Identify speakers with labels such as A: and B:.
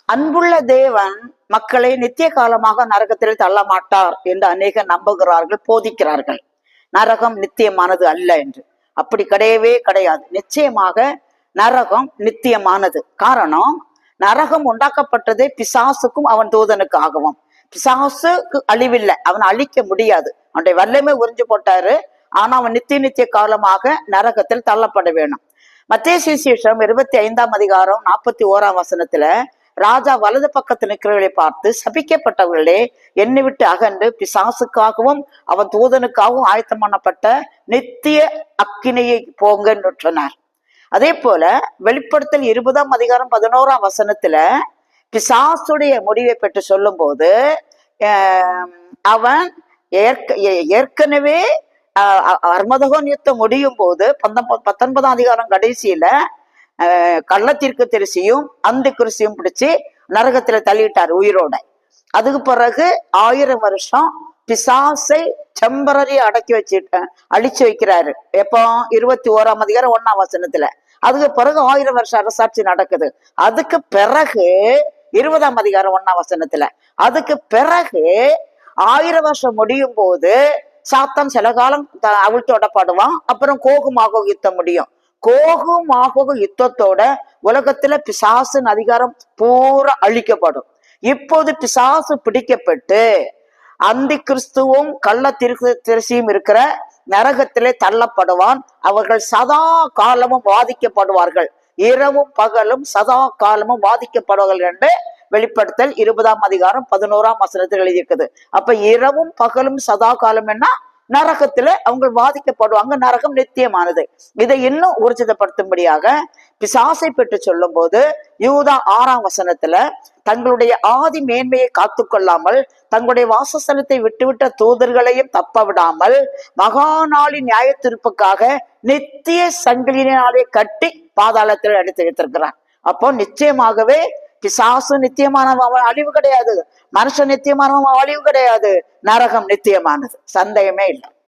A: அன்புள்ள தேவன் மக்களை நித்திய காலமாக நரகத்தில் தள்ள மாட்டார் என்று அநேக நம்புகிறார்கள், போதிக்கிறார்கள். நரகம் நித்தியமானது அல்ல என்று. அப்படி கிடையவே கிடையாது. நிச்சயமாக நரகம் நித்தியமானது. காரணம், நரகம் உண்டாக்கப்பட்டதே பிசாசுக்கும் அவன் தூதனுக்காகவும். பிசாசுக்கு அழிவில்லை, அவன் அழிக்க முடியாது. அவனுடைய வல்லமை உறிஞ்சு போட்டாரு. ஆனா அவன் நித்திய காலமாக நரகத்தில் தள்ளப்பட வேணும். மத்தேயு சுவிசேஷம் 25ஆம் அதிகாரம் 41ஆம் வசனத்துல ராஜா வலது பக்கத்தில் நிற்கிறவர்களை பார்த்து, சபிக்கப்பட்டவர்களே, என்னை விட்டு அகன்று பிசாசுக்காகவும் அவன் தூதனுக்காகவும் ஆயத்தம் பண்ணப்பட்ட நித்திய அக்கினியை போங்கன்னு சொன்னார். அதே போல வெளிப்படுத்தல் 20ஆம் அதிகாரம் 11ஆம் வசனத்துல பிசாசுடைய முடிவை பெற்று சொல்லும் போது அவன் ஏற்கனவே அர்மதகோன் யுத்தம் முடியும் போது 19ஆம் அதிகாரம் கடைசியில கள்ளத்திற்கு தரிசியும் அந்த கிறிஸ்தியும் பிடிச்சு நரகத்துல தள்ளிட்டார் உயிரோட. அதுக்கு பிறகு 1000 வருஷம் பிசாசை டெம்பரரி அடக்கி அழிச்சு வைக்கிறாரு. எப்போ? 21ஆம் அதிகாரம் 1ஆம் வசனத்துல. அதுக்கு பிறகு 1000 வருஷம் அரசாட்சி நடக்குது. அதுக்கு பிறகு 20ஆம் அதிகாரம் 1ஆம் வசனத்துல அதுக்கு பிறகு 1000 வருஷம் முடியும் போது சாத்தான் சில காலம் அவிழ்த்தோடப்படுவான். அப்புறம் கோகுமாக யுத்தம் முடியும். கோகுமாக யுத்தத்தோட உலகத்துல பிசாசின் அதிகாரம் பூரா அழிக்கப்படும். இப்போது பிசாசு பிடிக்கப்பட்டு அந்த கிறிஸ்துவும் கள்ள திருசியும் இருக்கிற நரகத்திலே தள்ளப்படுவான். அவர்கள் சதா காலமும் வாதிக்கப்படுவார்கள். இரவும் பகலும் சதா காலமும் வாதிக்கப்படுவார்கள் என்று வெளிப்படுத்தல் 20ஆம் அதிகாரம் 11ஆம் வசனத்தில் எழுதியிருக்குது. அப்ப இரவும் பகலும் சதா காலம் என்ன? நரகத்துல அவங்க வாதிக்கப்படுவாங்க. நரகம் நித்தியமானது. இதை இன்னும் ஊர்ஜிதப்படுத்தும்படியாக பிசாசை பெற்று சொல்லும் போது யூதா 6ஆம் வசனத்துல தங்களுடைய ஆதி மேன்மையை காத்து கொள்ளாமல் தங்களுடைய வாசஸ்தலத்தை விட்டுவிட்ட தூதர்களையும் தப்ப விடாமல் மகாநாளின் நியாய தீர்ப்புக்காக நித்திய சங்கிலினாலே கட்டி பாதாளத்தில் அடித்து வைத்திருக்கிறார். அப்போ நிச்சயமாகவே பிசாசு நித்தியமானவன் அழிவு கிடையாது, மனுஷன் நித்தியமானவன் அழிவு கிடையாது, நரகம் நித்தியமானது, சந்தேகமே இல்லை.